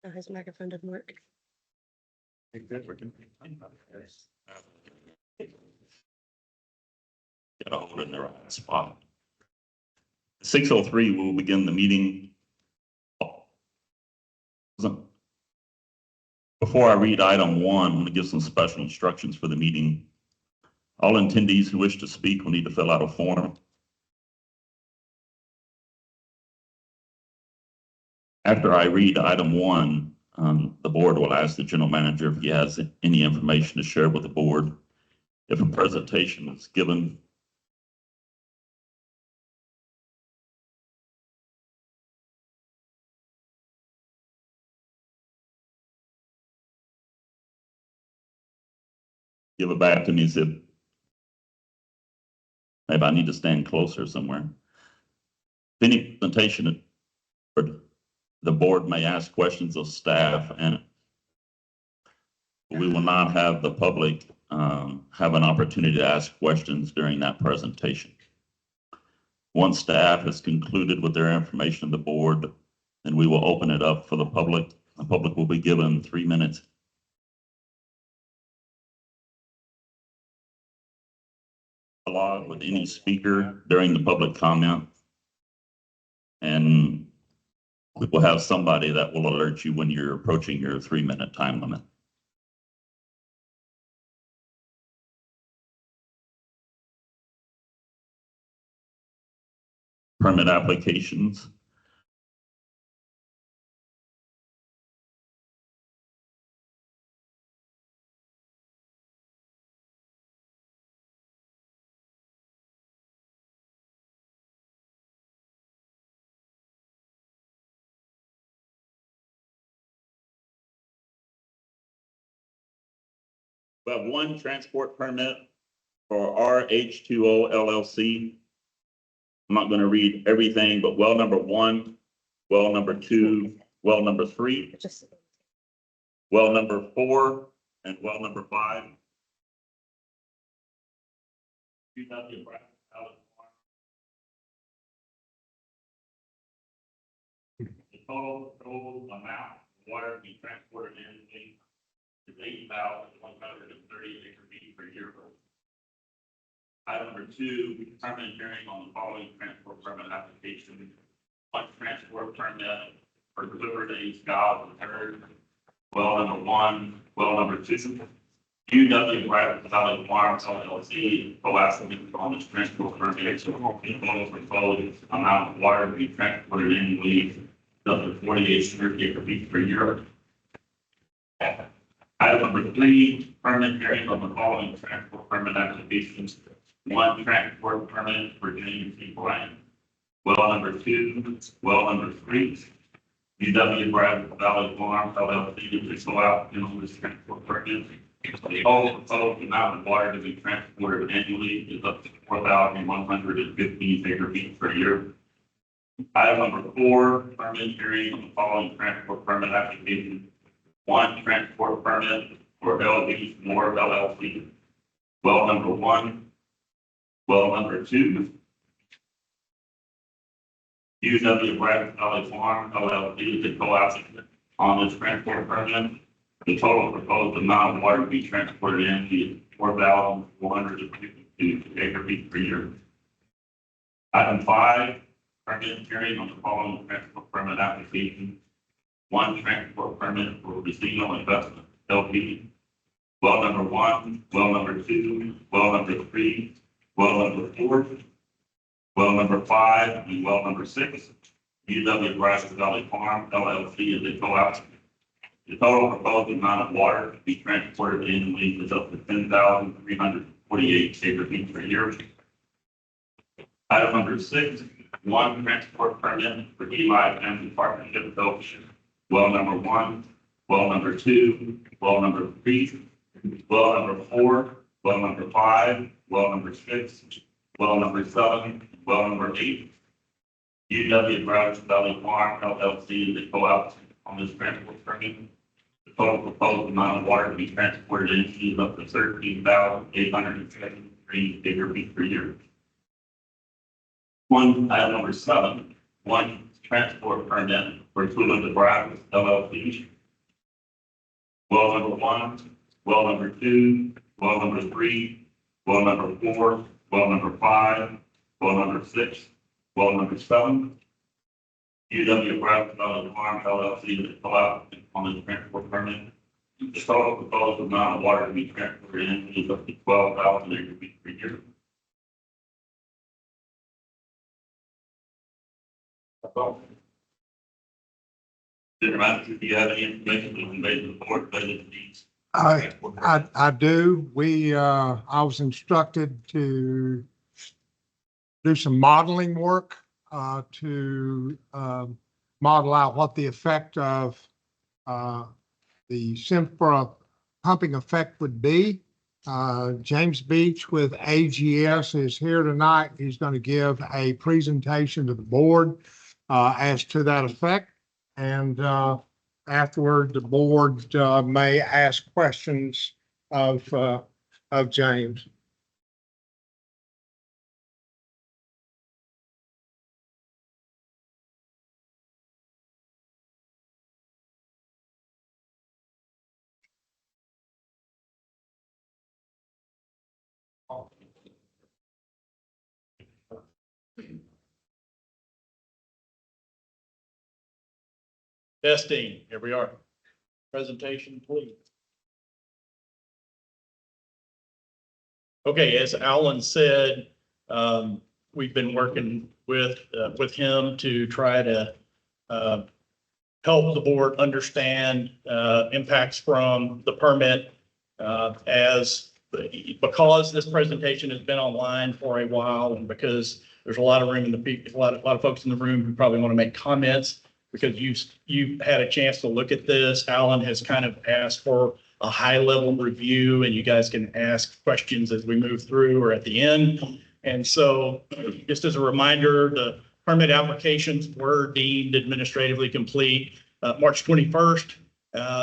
Oh, his microphone didn't work. Get a hold in the right spot. 6:03, we'll begin the meeting. Before I read item 1, I'm going to give some special instructions for the meeting. All attendees who wish to speak will need to fill out a form. After I read item 1, the board will ask the general manager if he has any information to share with the board. If a presentation is given, give it back to me as if maybe I need to stand closer somewhere. If any presentation, the board may ask questions of staff, and we will not have the public have an opportunity to ask questions during that presentation. Once staff has concluded with their information to the board, then we will open it up for the public. The public will be given 3 minutes. Dialogue with any speaker during the public comment, and we will have somebody that will alert you when you're approaching your 3-minute time limit. Permit applications. We have one transport permit for RH2O LLC. I'm not going to read everything, but well number 1, well number 2, well number 3, Just well number 4, and well number 5. The total amount of water to be transported annually is 8,130 acre feet per year. Item number 2, permit hearing on the following transport permit application. One transport permit for delivery days, Scott III. Well number 1, well number 2. UW Private Valley Farms LLC, co-applicant on this transport permit. Proposed amount of water to be transported annually up to 4,800 acre feet per year. Item number 3, permit hearing on the following transport permit applications. One transport permit for James C. Bryant. Well number 2, well number 3. UW Private Valley Farms LLC, to go out on this transport permit. The whole proposed amount of water to be transported annually is up to 4,115 acre feet per year. Item number 4, permit hearing on the following transport permit application. One transport permit for LB Moore LLC. Well number 1, well number 2. UW Bradford Valley Farm LLC, the co-applicant on this transport permit. The total proposed amount of water to be transported annually is 4,452 acre feet per year. Item 5, permit hearing on the following transport permit application. One transport permit for Casino Investment LP. Well number 1, well number 2, well number 3, well number 4, well number 5, and well number 6. UW Bradford Valley Farm LLC is the co-applicant. The total proposed amount of water to be transported annually is up to 10,348 acre feet per year. Item number 6, one transport permit for Eli Family Partnership LLC. Well number 1, well number 2, well number 3, well number 4, well number 5, well number 6, well number 7, well number 8. UW Bradford Valley Farm LLC is the co-applicant on this transport permit. The Total proposed amount of water to be transported into is up to 13,873 acre feet per year. Item number 7, transport permit for Twin Brazos LLC. Well number 1, well number 2, well number 3, well number 4, well number 5, well number 6, well number 7. UW Brazos Farm LLC to fill out on the transport permit. The total proposed amount of water to be transported in is up to 12,000 acre feet per year. That's all. Mr. Manager, do you have any information to convey to the board related to these? I do. I was instructed to do some modeling work to model out what the effect of the Simspro pumping effect would be. James Beach with AGS is here tonight. He's going to give a presentation to the board as to that effect. And afterward, the board may ask questions of James. Testing, here we are. Presentation, please. Okay, as Alan said, we've been working with him to try to help the board understand impacts from the permit because this presentation has been online for a while, and because there's a lot of room in a lot of folks in the room who probably want to make comments. Because you've had a chance to look at this. Alan has kind of asked for a high level review, and you guys can ask questions as we move through or at the end. And so just as a reminder, the permit applications were deemed administratively complete March 21st.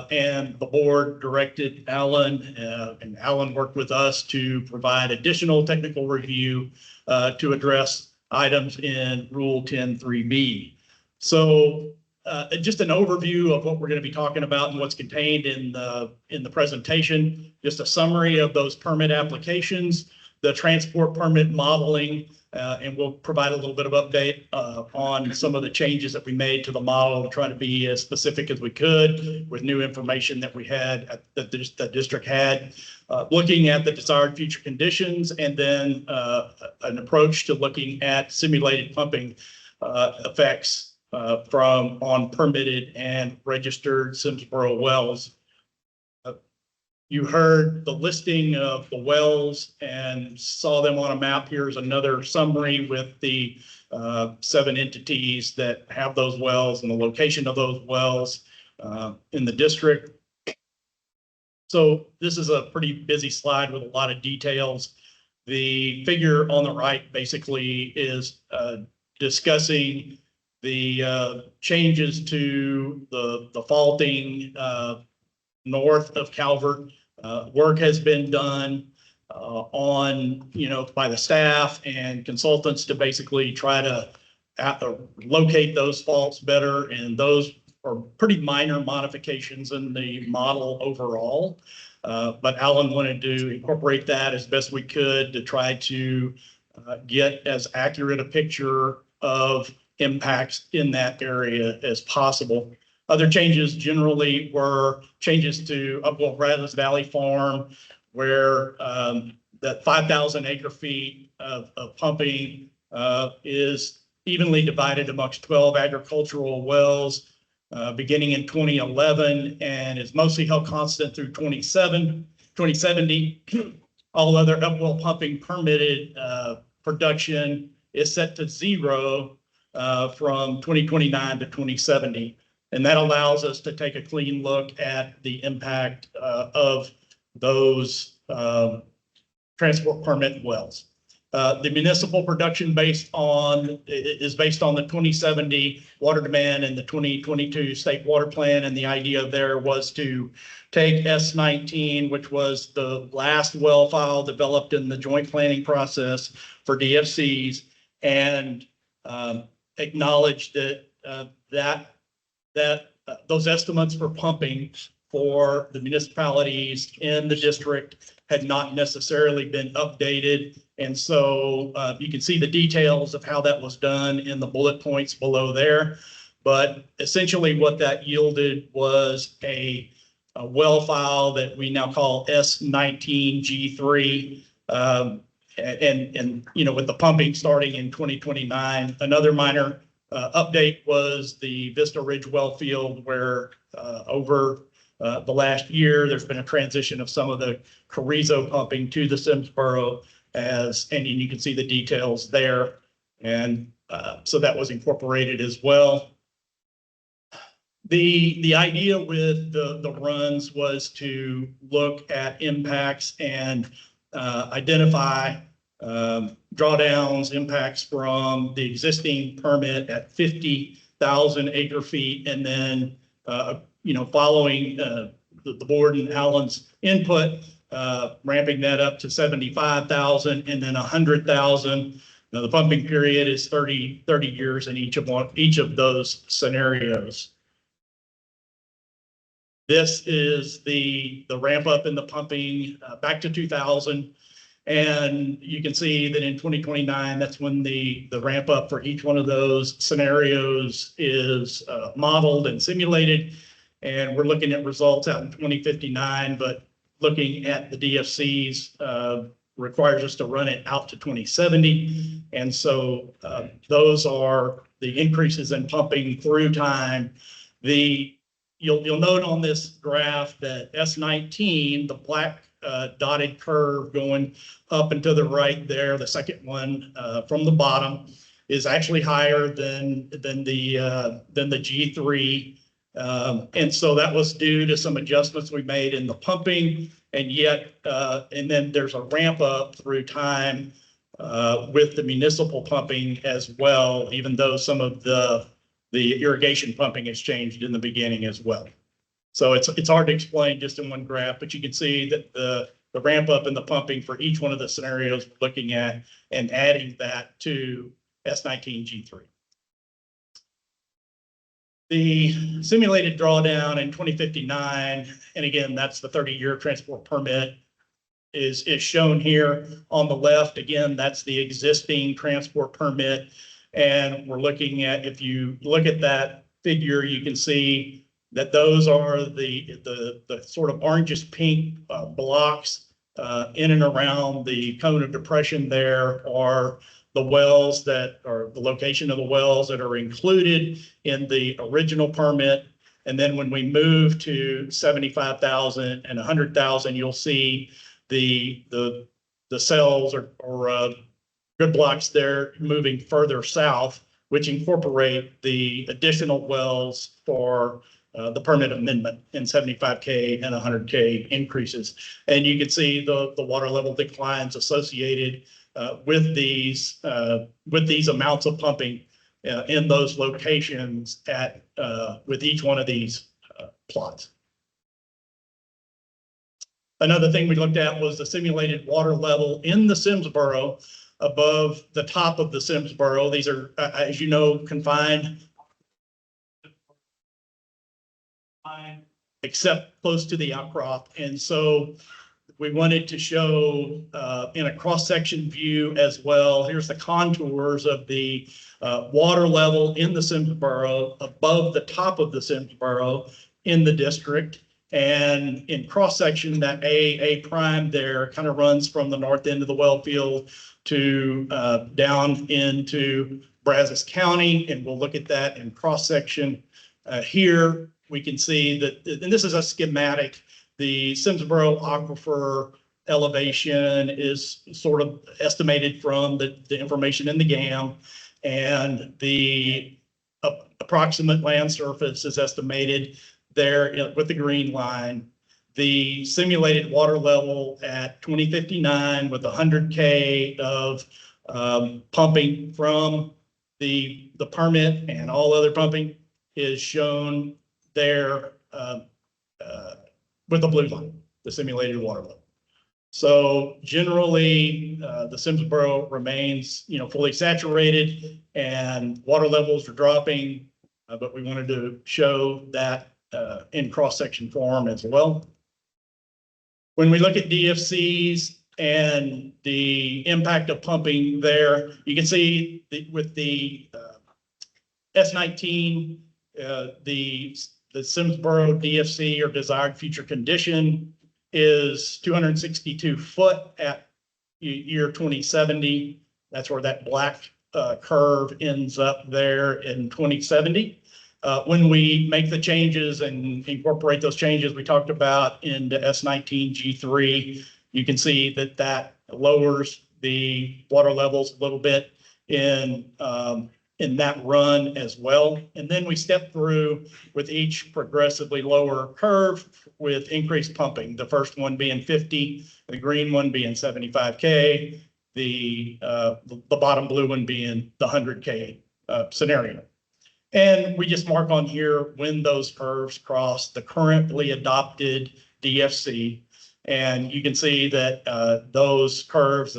And the board directed Alan, and Alan worked with us to provide additional technical review to address items in Rule 10.3B. So just an overview of what we're going to be talking about and what's contained in the presentation, just a summary of those permit applications, the transport permit modeling, and we'll provide a little bit of update on some of the changes that we made to the model to try to be as specific as we could with new information that we had that the district had, looking at the desired future conditions, and then an approach to looking at simulated pumping effects from on permitted and registered Simsboro wells. You heard the listing of the wells and saw them on a map. Here's another summary with the 7 entities that have those wells and the location of those wells in the district. So this is a pretty busy slide with a lot of details. The figure on the right basically is discussing the changes to the faulting north of Calvert. Work has been done on, by the staff and consultants to basically try to locate those faults better. And those are pretty minor modifications in the model overall. But Alan wanted to incorporate that as best we could to try to get as accurate a picture of impacts in that area as possible. Other changes generally were changes to Upwell Brazos Valley Farm, where that 5,000 acre feet of pumping is evenly divided amongst 12 agricultural wells beginning in 2011 and is mostly held constant through 2070. All other upwell pumping permitted production is set to 0 from 2029 to 2070. And that allows us to take a clean look at the impact of those transport permit wells. The municipal production is based on the 2070 water demand and the 2022 state water plan. And the idea there was to take S19, which was the last well file developed in the joint planning process for DFCs, and acknowledge that those estimates for pumping for the municipalities in the district had not necessarily been updated. And so you can see the details of how that was done in the bullet points below there. But essentially what that yielded was a well file that we now call S19G3. And you know, with the pumping starting in 2029, another minor update was the Vista Ridge well field, where over the last year, there's been a transition of some of the Carrizo pumping to the Simsboro, and you can see the details there. And so that was incorporated as well. The idea with the runs was to look at impacts and identify drawdowns, impacts from the existing permit at 50,000 acre feet, and then you know, following the board and Alan's input, ramping that up to 75,000 and then 100,000. Now the pumping period is 30 years in each of those scenarios. This is the ramp up in the pumping back to 2000. And you can see that in 2029, that's when the ramp up for each one of those scenarios is modeled and simulated. And we're looking at results out in 2059, but looking at the DFCs requires us to run it out to 2070. And so those are the increases in pumping through time. You'll note on this graph that S19, the black dotted curve going up and to the right there, the second one from the bottom, is actually higher than the G3. And so that was due to some adjustments we made in the pumping, and then there's a ramp up through time with the municipal pumping as well, even though some of the irrigation pumping has changed in the beginning as well. So it's hard to explain just in one graph, but you can see that the ramp up in the pumping for each one of the scenarios we're looking at and adding that to S19G3. The simulated drawdown in 2059, and again, that's the 30-year transport permit, is shown here on the left. Again, that's the existing transport permit. And we're looking at, if you look at that figure, you can see that those are the sort of orangish pink blocks in and around the cone of depression. There are the wells that are the location of the wells that are included in the original permit. And then when we move to 75,000 and 100,000, you'll see the cells or grid blocks there moving further south, which incorporate the additional wells for the permit amendment in 75K and 100K increases. And you can see the water level declines associated with these amounts of pumping in those locations with each one of these plots. Another thing we looked at was the simulated water level in the Simsboro above the top of the Simsboro. These are, as you know, confined, except close to the outcrop. And so we wanted to show in a cross-section view as well. Here's the contours of the water level in the Simsboro above the top of the Simsboro in the district. And in cross-section, that A prime there kind of runs from the north end of the well field to down into Brazos County. And we'll look at that in cross-section. Here we can see that, and this is a schematic, the Simsboro aquifer elevation is sort of estimated from the information in the GAM, and the approximate land surface is estimated there with the green line. the simulated water level at 2059 with 100K of pumping from the permit and all other pumping is shown there with the blue line, the simulated water level. So generally, the Simsboro remains, fully saturated and water levels are dropping, but we wanted to show that in cross-section form as well. When we look at DFCs and the impact of pumping there, you can see with the S19, the Simsboro DFC or desired future condition is 262 foot at year 2070. That's where that black curve ends up there in 2070. When we make the changes and incorporate those changes we talked about into S19 G3, you can see that lowers the water levels a little bit in that run as well. And then we step through with each progressively lower curve with increased pumping. The first one being 50, the green one being 75K, the bottom blue one being the 100K scenario. And we just mark on here when those curves cross the currently adopted DFC. And you can see that those curves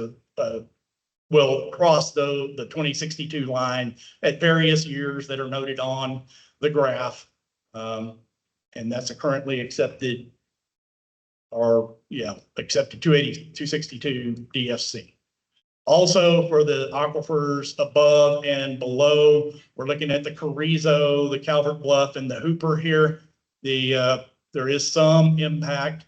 will cross the 2062 line at various years that are noted on the graph. And that's a currently accepted accepted 262 DFC. Also for the aquifers above and below, we're looking at the Carrizo, the Calvert Bluff, and the Hooper here. There is some impact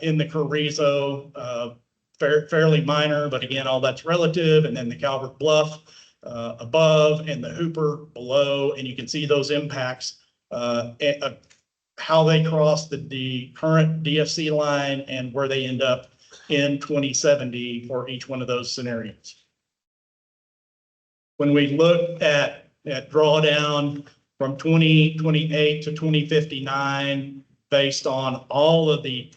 in the Carrizo, fairly minor, but again, all that's relative. And then the Calvert Bluff above and the Hooper below, and you can see those impacts, how they cross the current DFC line and where they end up in 2070 for each one of those scenarios. When we look at drawdown from 2028 to 2059, based on all of the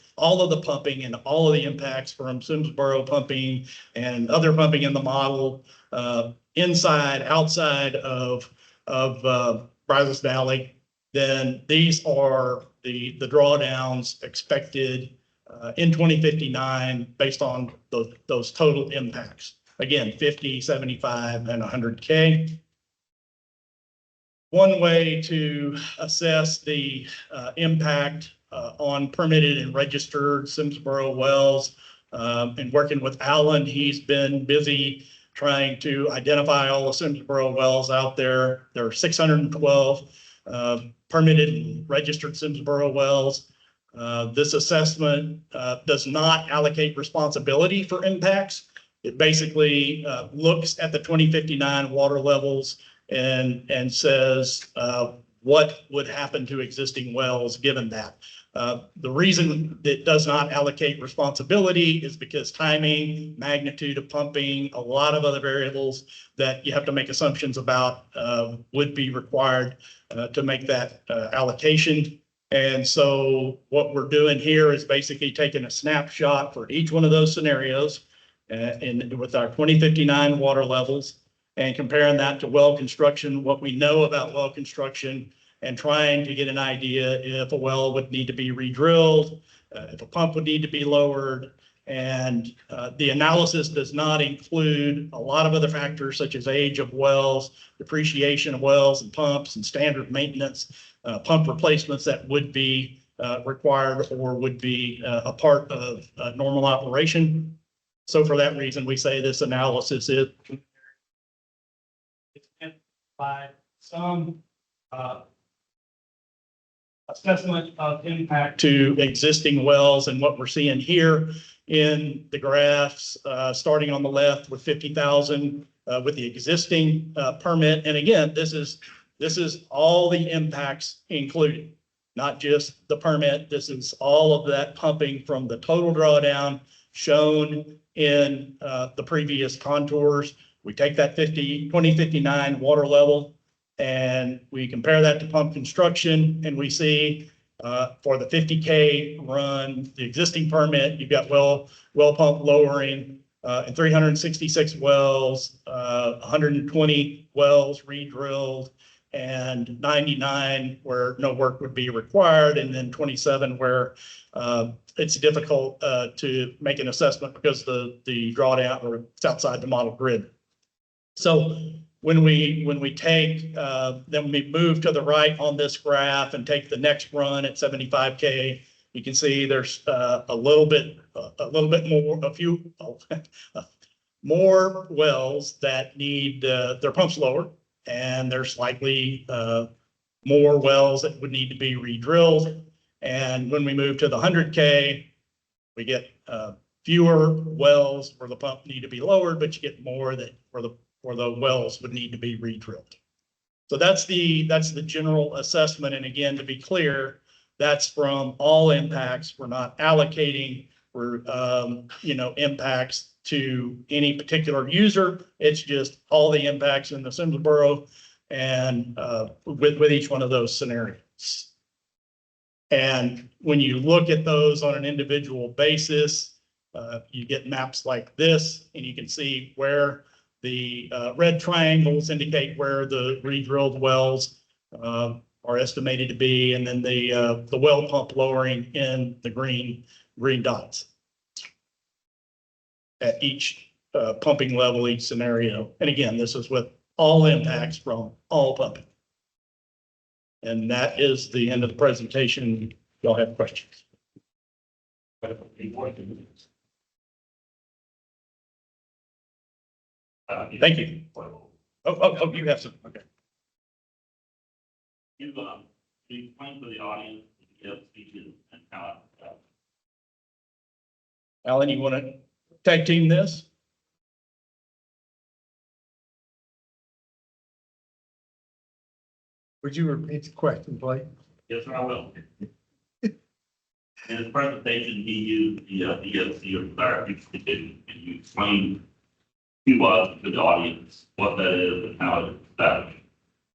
pumping and all of the impacts from Simsboro pumping and other pumping in the model, inside, outside of Brazos Valley, then these are the drawdowns expected in 2059 based on those total impacts. Again, 50, 75, and 100K. One way to assess the impact on permitted and registered Simsboro wells, and working with Alan, he's been busy trying to identify all the Simsboro wells out there. There are 612 permitted and registered Simsboro wells. This assessment does not allocate responsibility for impacts. It basically looks at the 2059 water levels and says what would happen to existing wells given that. The reason it does not allocate responsibility is because timing, magnitude of pumping, a lot of other variables that you have to make assumptions about would be required to make that allocation. And so what we're doing here is basically taking a snapshot for each one of those scenarios with our 2059 water levels and comparing that to well construction, what we know about well construction, and trying to get an idea if a well would need to be re-drilled, if a pump would need to be lowered. And the analysis does not include a lot of other factors such as age of wells, depreciation of wells and pumps, and standard maintenance, pump replacements that would be required or would be a part of normal operation. So for that reason, we say this analysis is by some assessment of impact to existing wells. And what we're seeing here in the graphs, starting on the left with 50,000 with the existing permit. And again, this is all the impacts included, not just the permit. This is all of that pumping from the total drawdown shown in the previous contours. We take that 2059 water level and we compare that to pump construction, and we see For the 50K run, the existing permit, you've got well pump lowering, and 366 wells, 120 wells re-drilled, and 99 where no work would be required, and then 27 where it's difficult to make an assessment because the drawdown or it's outside the model grid. So when we take, then we move to the right on this graph and take the next run at 75K, you can see there's a little bit more, a few more wells that need their pumps lower, and there's likely more wells that would need to be re-drilled. And when we move to the 100K, we get fewer wells where the pump need to be lowered, but you get more that where the wells would need to be re-drilled. So that's the general assessment. And again, to be clear, that's from all impacts. We're not allocating for impacts to any particular user. It's just all the impacts in the Assembly Borough and with each one of those scenarios. And when you look at those on an individual basis, you get maps like this, and you can see where the red triangles indicate where the re-drilled wells are estimated to be, and then the well pump lowering in the green dots at each pumping level, each scenario. And again, this is with all impacts from all pumping. And that is the end of the presentation. Y'all have questions? Thank you. Oh, you have some. Okay. You explain to the audience, speeches and how. Alan, you want to tag team this? Would you repeat the question, please? Yes, sir, I will. In his presentation, he used the DFC or desired future condition, and you explained to us, to the audience, what that is and how it's established.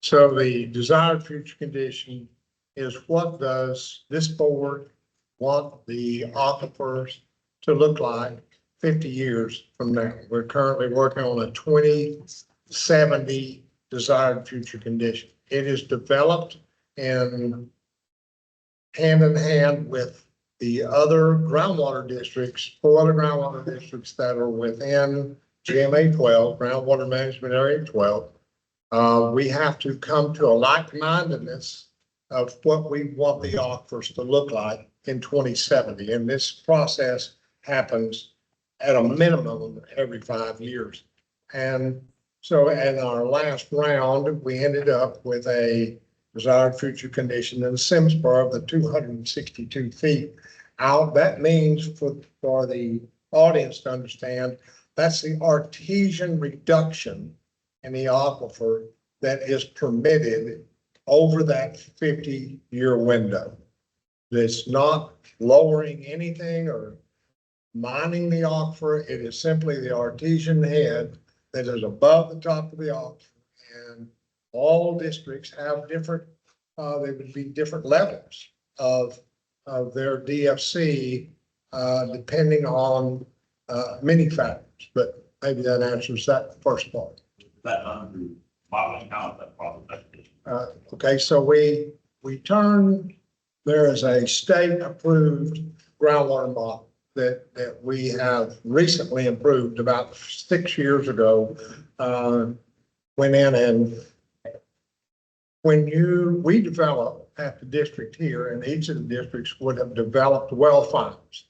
So the desired future condition is what does this board want the aquifers to look like 50 years from now? We're currently working on a 2070 desired future condition. It is developed in hand with the other groundwater districts, 4 other groundwater districts that are within GMA 12, Groundwater Management Area 12. We have to come to a like-mindedness of what we want the aquifers to look like in 2070. And this process happens at a minimum every 5 years. And so in our last round, we ended up with a desired future condition in Simsboro of the 262 feet out. That means for the audience to understand, that's the artesian reduction in the aquifer that is permitted over that 50-year window. It's not lowering anything or mining the aquifer. It is simply the artesian head that is above the top of the aquifer. And all districts have different, they would be different levels of their DFC depending on many factors. But maybe that answers that first part. That under modeling out that process. Okay, so we there is a state approved groundwater model that we have recently improved about 6 years ago. Went in and we develop at the district here, and each of the districts would have developed well finds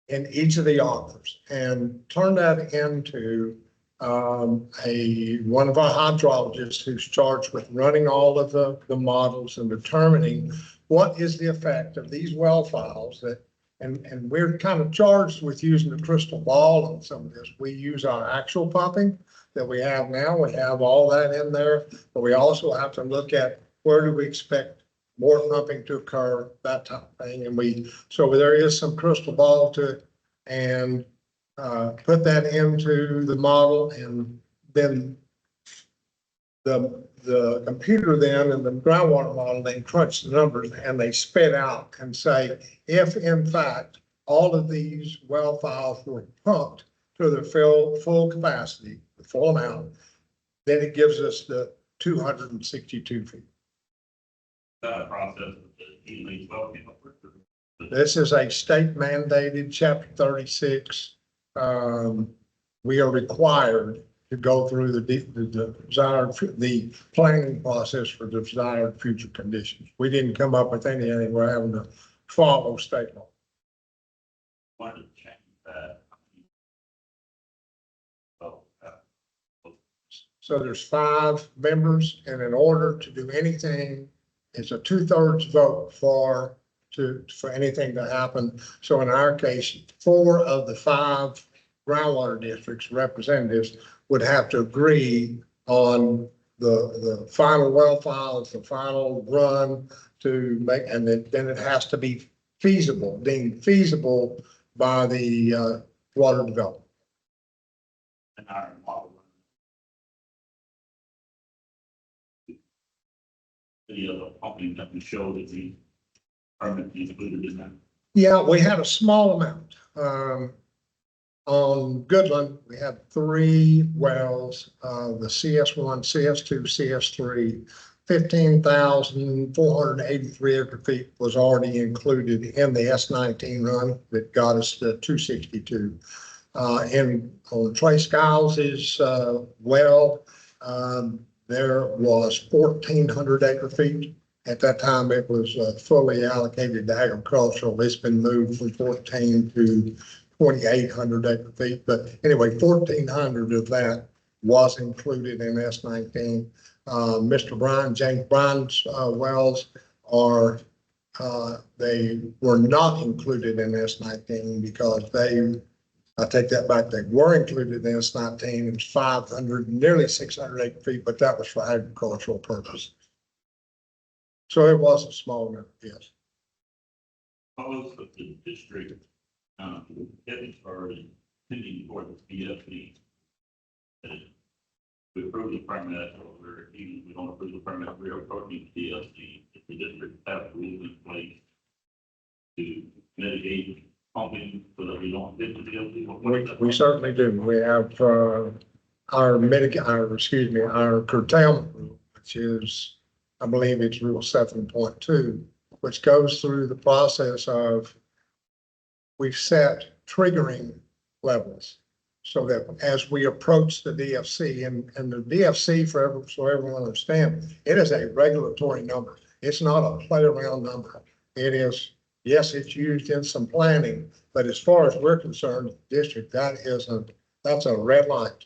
in each of the aquifers and turned that into one of our hydrologists who's charged with running all of the models and determining what is the effect of these well files that, and we're kind of charged with using the crystal ball on some of this. We use our actual pumping that we have now. We have all that in there, but we also have to look at where do we expect more pumping to occur, that type of thing. And so there is some crystal ball to it, and put that into the model, and then the the computer then and the groundwater model, they crunch the numbers and they spit out and say, if in fact all of these well files were pumped to their full capacity, the full amount, then it gives us the 262 feet. That process is easily 12 people. This is a state mandated chapter 36. We are required to go through the desired, the planning process for the desired future conditions. We didn't come up with anything. We're having to follow state law. Wanted to change that. Oh, So there's 5 members, and in order to do anything, it's a 2/3 vote for anything to happen. So in our case, 4 of the 5 groundwater districts representatives would have to agree on the final well files, the final run to make, and then it has to be feasible, deemed feasible by the water development. and our model. The other pumping that we showed that the permit is included in that. Yeah, we had a small amount. On Goodland, we had 3 wells, the CS1, CS2, CS3, 15,483 acre feet was already included in the S19 run that got us to 262. And on Trey Skiles' well, there was 1,400 acre feet. At that time, it was fully allocated to agricultural. It's been moved from 14 to 2,800 acre feet. But anyway, 1,400 of that was included in S19. Mr. Bryan, James Bryan's wells are, they were not included in S19 because I take that back, they were included in S19. It was 500, nearly 600 acre feet, but that was for agricultural purposes. So it was a small number, yes. Most of the district, heading for pending for the BFD. We approve the permit, or we don't approve the permit, we're approaching BFD. If the district have rules in place to mitigate pumping so that we don't get to BFD. We certainly do. We have, our curtailment rule, which is, I believe it's rule 7.2, which goes through the process of, we've set triggering levels so that as we approach the DFC, and the DFC so everyone understands, it is a regulatory number. It's not a play around number. It is, yes, it's used in some planning, but as far as we're concerned, district, that's a red light.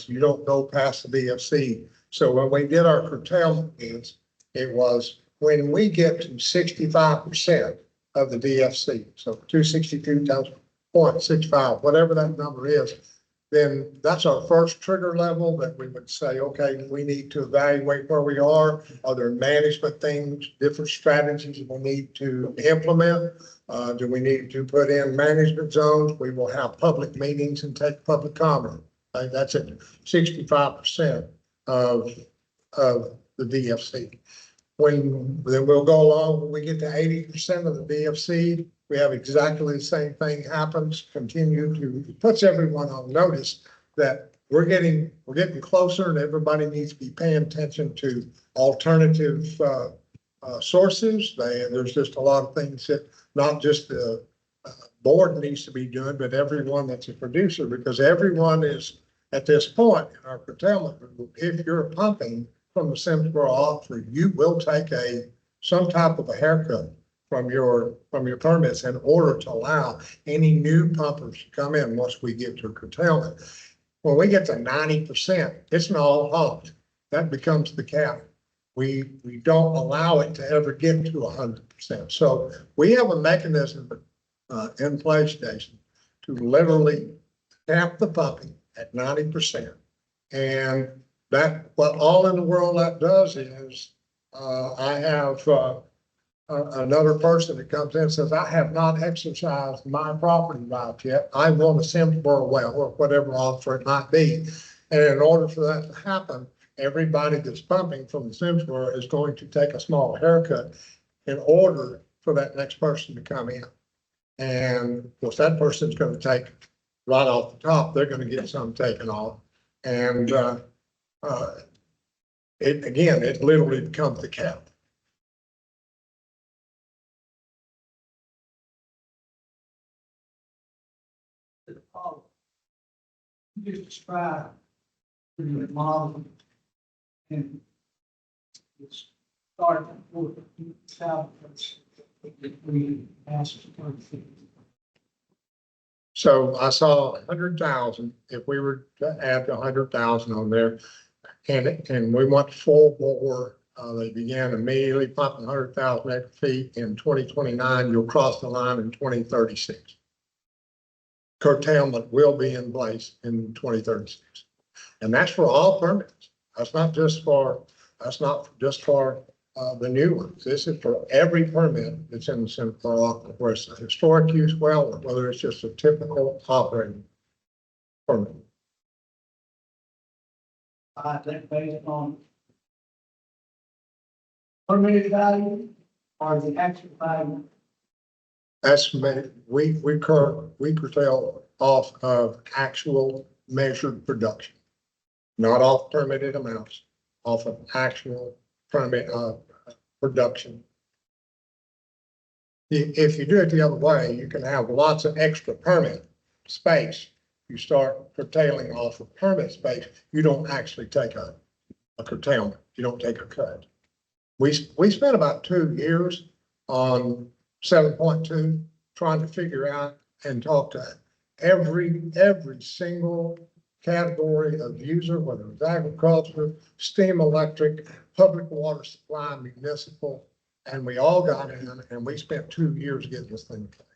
You don't go past the DFC. So when we did our curtailment bids, it was when we get to 65% of the DFC, so 262 times 0.65, whatever that number is, then that's our first trigger level that we would say, okay, we need to evaluate where we are. Are there management things, different strategies we need to implement? Do we need to put in management zones? We will have public meetings and take public comment. That's at 65% of the DFC. Then we'll go along, when we get to 80% of the DFC, we have exactly the same thing happens, it puts everyone on notice that we're getting closer and everybody needs to be paying attention to alternative sources. There's just a lot of things that not just the board needs to be doing, but everyone that's a producer, because everyone is at this point in our curtailment rule, if you're pumping from the Simsboro Aquifer, you will take some type of a haircut from your permits in order to allow any new pumpers to come in once we get to curtailment. When we get to 90%, it's not all pumped. That becomes the cap. We don't allow it to ever get to 100%. So we have a mechanism in place, Jason, to literally cap the pumping at 90%. And what all in the world that does is, I have another person that comes in and says, I have not exercised my property rights yet. I want a Simsboro well or whatever offer it might be. And in order for that to happen, everybody that's pumping from the Simsboro is going to take a small haircut in order for that next person to come in. And of course, that person's gonna take right off the top, they're gonna get some taken off. And, it literally becomes the cap. You just described the model and it's starting with south. We asked for things. So I saw 100,000, if we were to add 100,000 on there, and we went full bore, they began immediately pumping 100,000 acre feet in 2029, you'll cross the line in 2036. Curtailment will be in place in 2036. And that's for all permits. That's not just for the new ones. This is for every permit that's in the Simsboro, whether it's a historic use well, or whether it's just a typical operating permit. I think based on permitted value or the actual value. Estimated, we curtail off of actual measured production, not off permitted amounts, off of actual permit, production. If you do it the other way, you can have lots of extra permit space. You start curtailing off of permit space, you don't actually take a curtailment, you don't take a cut. We spent about 2 years on 7.2, trying to figure out and talk to every single category of user, whether it's agriculture, steam, electric, public water supply, municipal, and we all got in, and we spent 2 years getting this thing in place.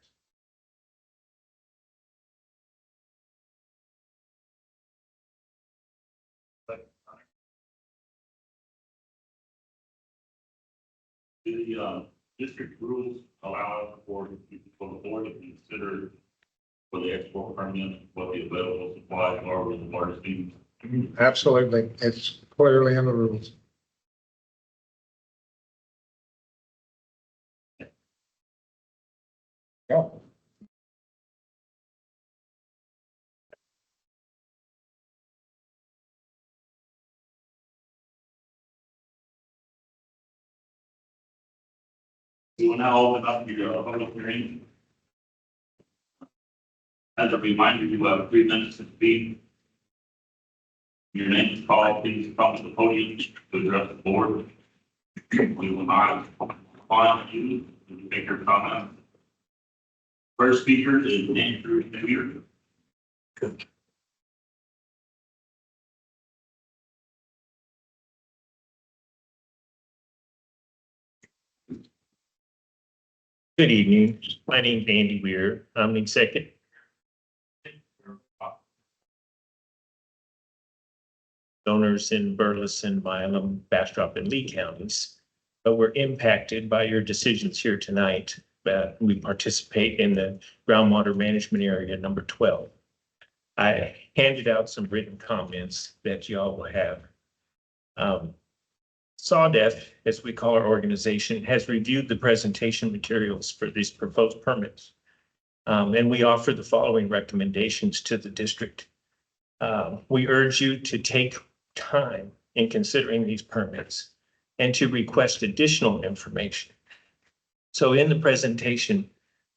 The district rules allow for the board to consider for the export permit what the available supplies are with the water schemes. Absolutely, it's clearly in the rules. Yeah. We will now open up your public hearing. As a reminder, you have 3 minutes to speak. Your name is called, please come to the podium to address the board. We will not respond to you to take your comment. First speaker is Andrew Spear. Good evening. My name's Andy Weir. I'm the executive owners in Burleson, Milam, Bastrop, and Lee counties. But we're impacted by your decisions here tonight. We participate in the groundwater management area number 12. I handed out some written comments that y'all will have. SAWDEF, as we call our organization, has reviewed the presentation materials for these proposed permits. And we offer the following recommendations to the district. We urge you to take time in considering these permits and to request additional information. So in the presentation,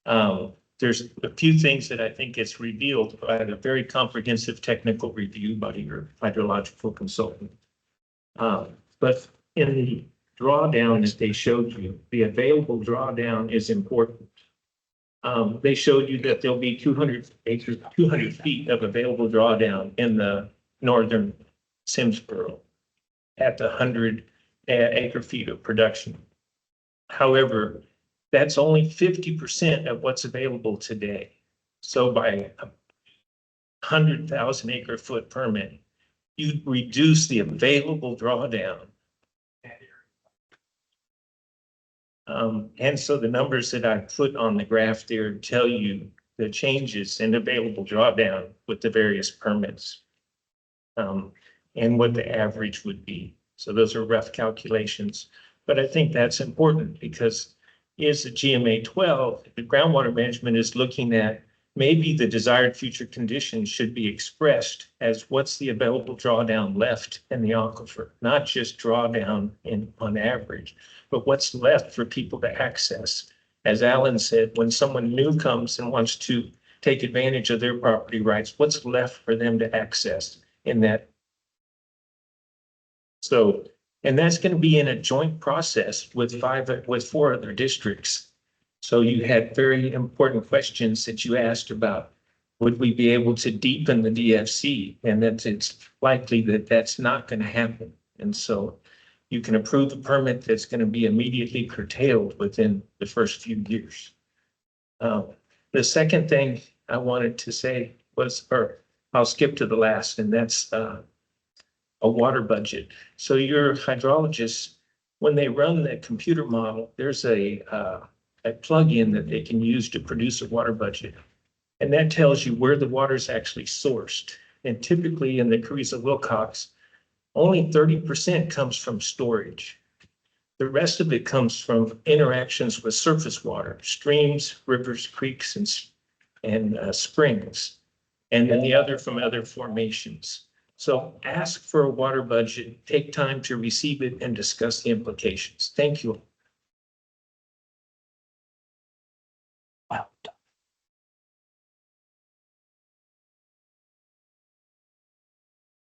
there's a few things that I think gets revealed by the very comprehensive technical review by your hydrological consultant. But in the drawdown that they showed you, the available drawdown is important. They showed you that there'll be 200 acres, 200 feet of available drawdown in the northern Simsboro at the 100 acre feet of production. However, that's only 50% of what's available today. So by a 100,000 acre foot permit, you reduce the available drawdown. And so the numbers that I put on the graph there tell you the changes in available drawdown with the various permits. and what the average would be. So those are rough calculations. But I think that's important because is the GMA 12, the groundwater management is looking at maybe the desired future conditions should be expressed as what's the available drawdown left in the aquifer, not just drawdown on average, but what's left for people to access. As Alan said, when someone new comes and wants to take advantage of their property rights, what's left for them to access in that? So, and that's going to be in a joint process with four other districts. So you had very important questions that you asked about, would we be able to deepen the DFC? And that it's likely that that's not going to happen. And so you can approve the permit that's going to be immediately curtailed within the first few years. The second thing I wanted to say was, or I'll skip to the last, and that's a water budget. So your hydrologists, when they run that computer model, there's a plug-in that they can use to produce a water budget. And that tells you where the water is actually sourced. And typically in the Carrizo-Wilcox, only 30% comes from storage. The rest of it comes from interactions with surface water, streams, rivers, creeks, and springs. And then the other from other formations. So ask for a water budget, take time to receive it and discuss the implications. Thank you. Wow.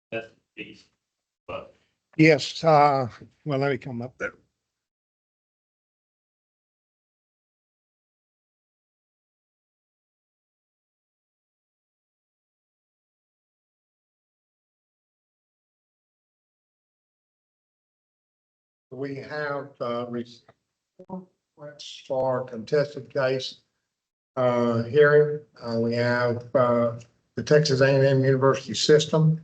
That's the piece. But Yes, well, let me come up there. We have requests for contested case hearing. We have the Texas A&M University System.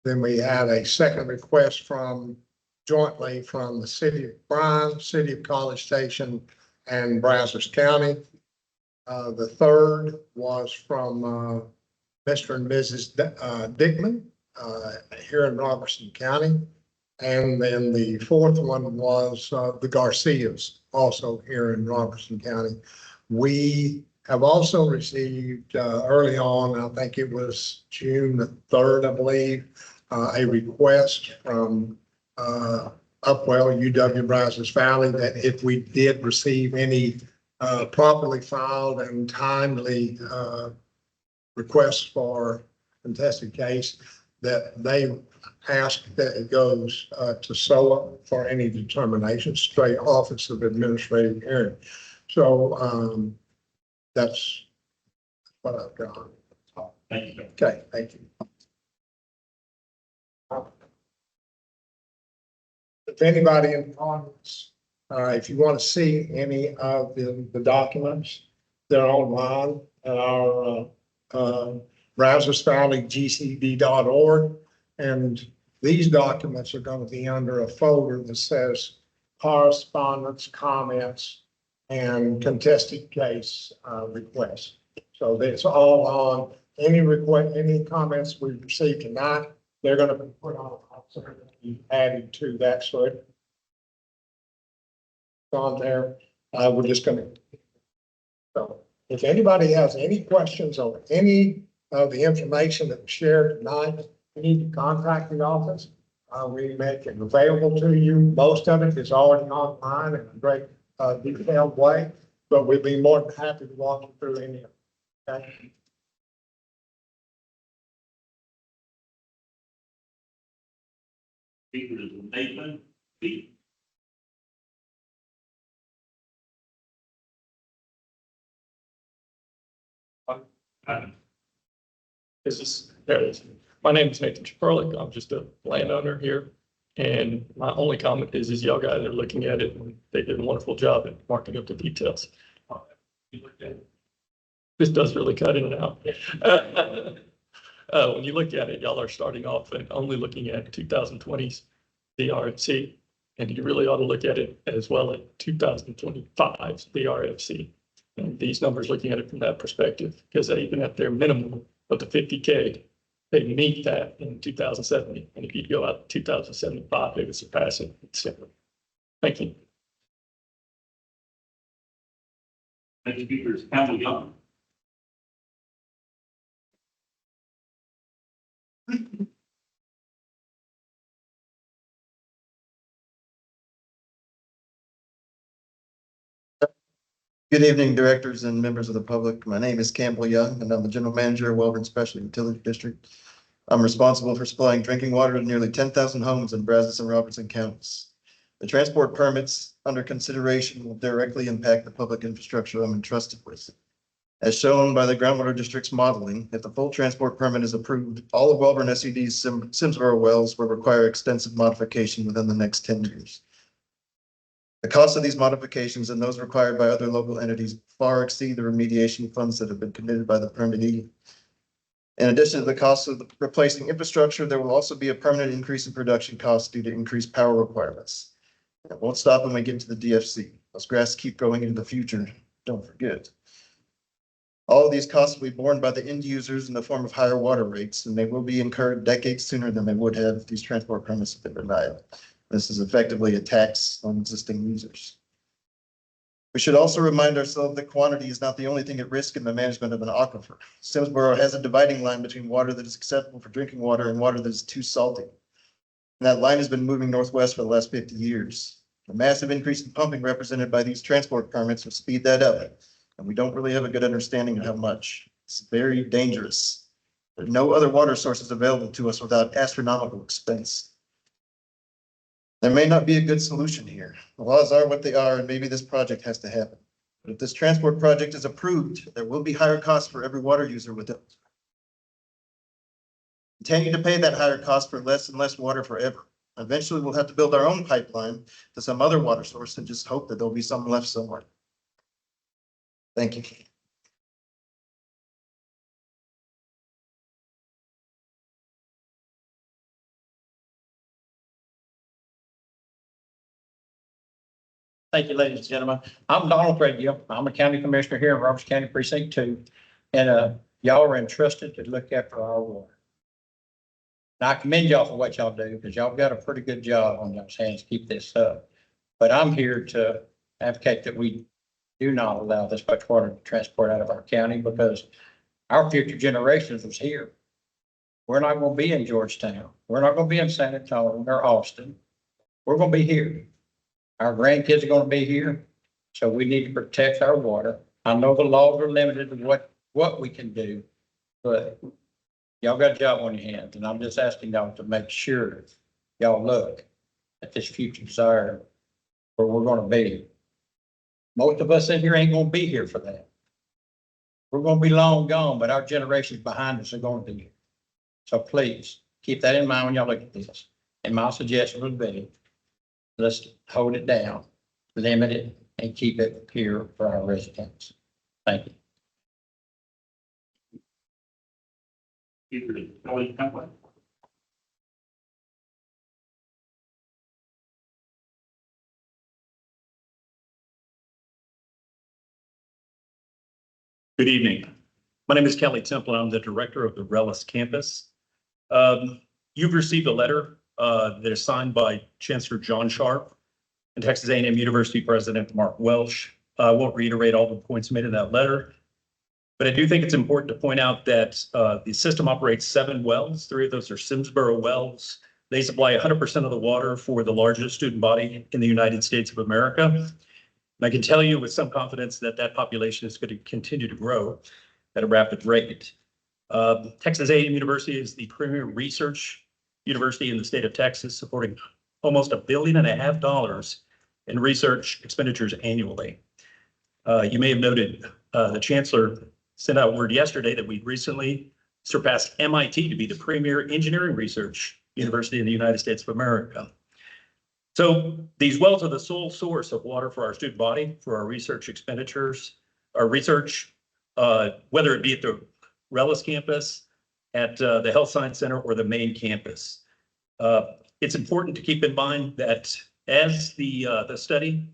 Then we had a second request from jointly from the City of Bryan, City of College Station, and Brazos County. The third was from Mr. and Mrs. Dickman here in Robertson County. And then the fourth one was the Garcias, also here in Robertson County. We have also received early on, I think it was June the 3rd, I believe, a request from Upwell, UW Brazos Valley, that if we did receive any properly filed and timely requests for contested case, that they ask that it goes to SOA for any determination, straight Office of Administrative Hearing. So that's what I've got. thank you. Okay, thank you. If anybody in the audience, if you want to see any of the documents, they're online at our Brazos Valley GCD.org. And these documents are going to be under a folder that says correspondence, comments, and contested case requests. So that's all on any request, any comments we've received tonight. They're going to be put on, added to that. So it's on there. We're just going to. So if anybody has any questions on any of the information that was shared tonight, you need to contact the office. We make it available to you. Most of it is already online in a great detailed way, but we'd be more than happy to walk you through any of it. Okay? Speaker is Nathan B. There it is. My name is Nathan Chaperlik. I'm just a landowner here. And my only comment is y'all guys are looking at it and they did a wonderful job at marking up the details. This does really cut in and out. When you look at it, y'all are starting off and only looking at 2020's DRFC. And you really ought to look at it as well at 2025's DRFC. And these numbers, looking at it from that perspective, because even at their minimum of the 50K, they meet that in 2070. And if you go out to 2075, they would surpass it. So, thank you. Next speaker is Campbell Young. Good evening, directors and members of the public. My name is Campbell Young, and I'm the general manager of Welborn Special Utility District. I'm responsible for supplying drinking water to nearly 10,000 homes in Brazos and Robertson counties. The transport permits under consideration will directly impact the public infrastructure I'm entrusted with. As shown by the groundwater district's modeling, if the full transport permit is approved, all of Welborn SED's Simsboro wells will require extensive modification within the next 10 years. The cost of these modifications and those required by other local entities far exceed the remediation funds that have been committed by the permittee. In addition to the cost of replacing infrastructure, there will also be a permanent increase in production costs due to increased power requirements. It won't stop when we get to the DFC. Those grass keep growing into the future, don't forget. All of these costs will be borne by the end users in the form of higher water rates, and they will be incurred decades sooner than they would have if these transport permits have been denied. This is effectively a tax on existing users. We should also remind ourselves that quantity is not the only thing at risk in the management of an aquifer. Simsboro has a dividing line between water that is acceptable for drinking water and water that is too salty. And that line has been moving northwest for the last 50 years. The massive increase in pumping represented by these transport permits will speed that up. And we don't really have a good understanding of how much. It's very dangerous. There are no other water sources available to us without astronomical expense. There may not be a good solution here. The laws are what they are, and maybe this project has to happen. But if this transport project is approved, there will be higher costs for every water user with it. Continue to pay that higher cost for less and less water forever. Eventually, we'll have to build our own pipeline to some other water source and just hope that there'll be some left somewhere. Thank you. Thank you, ladies and gentlemen. I'm Donald Threadgill. I'm a county commissioner here in Roberts County Precinct 2. And y'all are entrusted to look after our water. And I commend y'all for what y'all do because y'all got a pretty good job on y'all's hands to keep this up. But I'm here to advocate that we do not allow this much water to transport out of our county because our future generations was here. We're not going to be in Georgetown. We're not going to be in San Antonio or Austin. We're going to be here. Our grandkids are going to be here. So we need to protect our water. I know the laws are limited to what we can do, but y'all got a job on your hands. And I'm just asking y'all to make sure y'all look at this future desire where we're going to be. Most of us in here ain't going to be here for that. We're going to be long gone, but our generations behind us are going to be here. So please keep that in mind when y'all look at this. And my suggestion would be, let's hold it down, limit it, and keep it here for our residents. Thank you. Speaker is Kelly Templin. Good evening. My name is Kelly Temple. I'm the director of the Rellis campus. You've received a letter that is signed by Chancellor John Sharp and Texas A&M University President Mark Welsh. I won't reiterate all the points made in that letter, but I do think it's important to point out that the system operates 7 wells. 3 of those are Simsboro wells. They supply 100% of the water for the largest student body in the United States of America. And I can tell you with some confidence that that population is going to continue to grow at a rapid rate. Texas A&M University is the premier research university in the state of Texas, supporting almost $1.5 billion in research expenditures annually. You may have noted the chancellor sent out word yesterday that we recently surpassed MIT to be the premier engineering research university in the United States of America. So these wells are the sole source of water for our student body, for our research expenditures, our research, whether it be at the Rellis campus, at the Health Science Center, or the main campus. It's important to keep in mind that as the study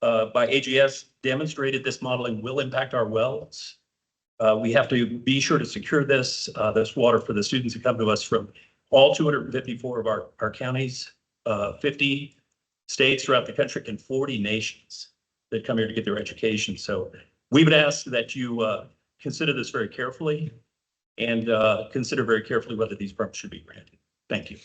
by AGS demonstrated, this modeling will impact our wells. We have to be sure to secure this water for the students who come to us from all 254 of our counties, 50 states throughout the country, and 40 nations that come here to get their education. So we would ask that you consider this very carefully and consider very carefully whether these permits should be granted. Thank you.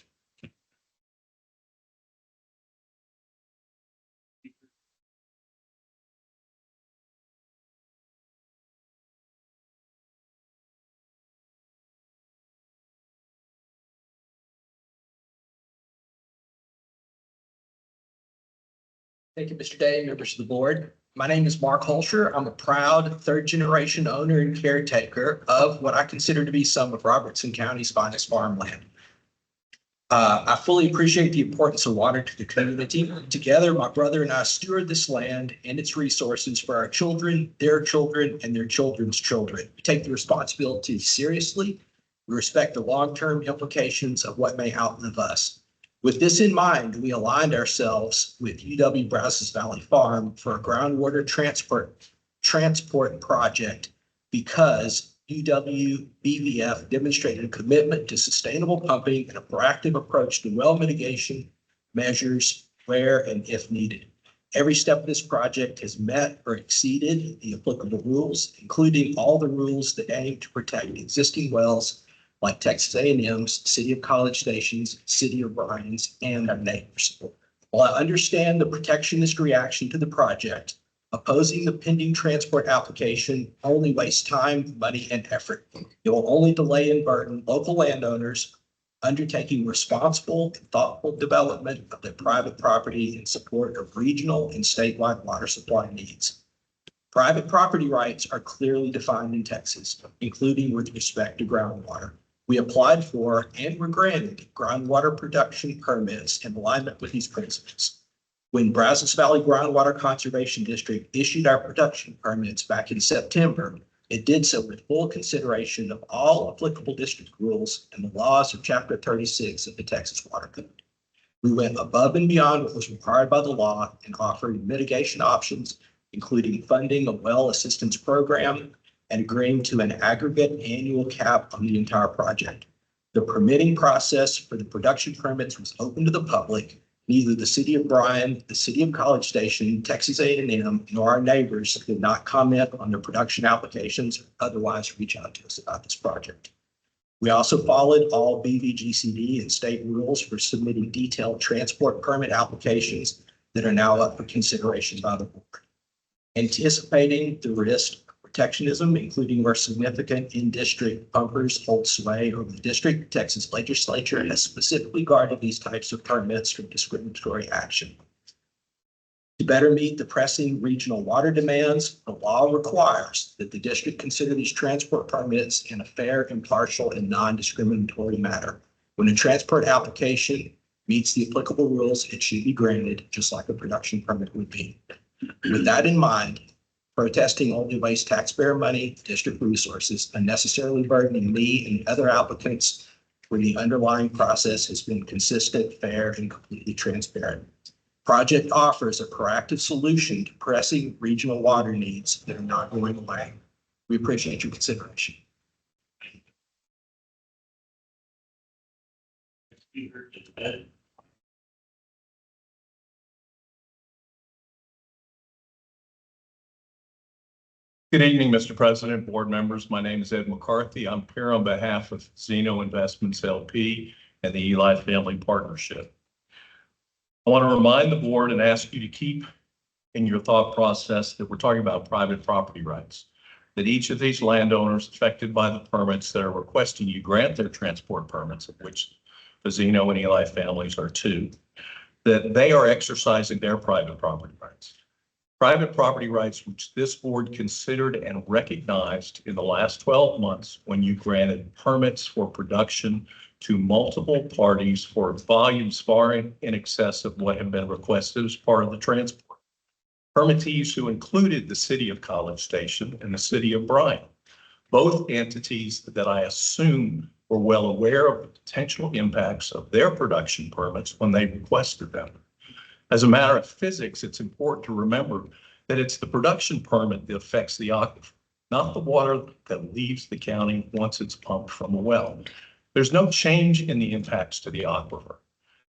Thank you, Mr. Day, members of the board. My name is Mark Holscher. I'm a proud third-generation owner and caretaker of what I consider to be some of Robertson County's finest farmland. I fully appreciate the importance of water to the community. Together, my brother and I steward this land and its resources for our children, and their children's children. We take the responsibility seriously. We respect the long-term implications of what may outlive us. With this in mind, we aligned ourselves with UW Brazos Valley Farm for a groundwater transport project because UW BVF demonstrated a commitment to sustainable pumping and a proactive approach to well mitigation measures where and if needed. Every step of this project has met or exceeded the applicable rules, including all the rules that aim to protect existing wells like Texas A&M's, City of College Station's, City of Bryan's, and our neighbors. While I understand the protectionist reaction to the project, opposing the pending transport application only wastes time, money, and effort. It will only delay and burden local landowners undertaking responsible and thoughtful development of their private property in support of regional and statewide water supply needs. Private property rights are clearly defined in Texas, including with respect to groundwater. We applied for and were granted groundwater production permits in alignment with these principles. When Brazos Valley Groundwater Conservation District issued our production permits back in September, it did so with full consideration of all applicable district rules and the laws of Chapter 36 of the Texas Water Code. We went above and beyond what was required by the law and offered mitigation options, including funding a well assistance program and agreeing to an aggregate annual cap on the entire project. The permitting process for the production permits was open to the public. Neither the City of Bryan, the City of College Station, Texas A&M, nor our neighbors did not comment on their production applications or otherwise reach out to us about this project. We also followed all BVGCD and state rules for submitting detailed transport permit applications that are now up for consideration by the board. Anticipating the risk of protectionism, including where significant in-district pumpers hold sway over the district, Texas legislature has specifically guarded these types of permits from discriminatory action. To better meet the pressing regional water demands, the law requires that the district consider these transport permits in a fair, impartial, and non-discriminatory manner. When a transport application meets the applicable rules, it should be granted, just like a production permit would be. With that in mind, protesting only wastes taxpayer money, district resources, unnecessarily burdening me and other applicants when the underlying process has been consistent, fair, and completely transparent. Project offers a proactive solution to pressing regional water needs that are not going away. We appreciate your consideration. Good evening, Mr. President, board members. My name is Ed McCarthy. I'm here on behalf of Zeno Investments LP and the Eli Family Partnership. I want to remind the board and ask you to keep in your thought process that we're talking about private property rights, that each of these landowners affected by the permits that are requesting you grant their transport permits, of which the Zeno and Eli families are two, that they are exercising their private property rights. Private property rights, which this board considered and recognized in the last 12 months when you granted permits for production to multiple parties for volumes far in excess of what had been requested as part of the transport. Permittees who included the City of College Station and the City of Bryan, both entities that I assume were well aware of the potential impacts of their production permits when they requested them. As a matter of physics, it's important to remember that it's the production permit that affects the aquifer. not the water that leaves the county once it's pumped from a well. There's no change in the impacts to the aquifer.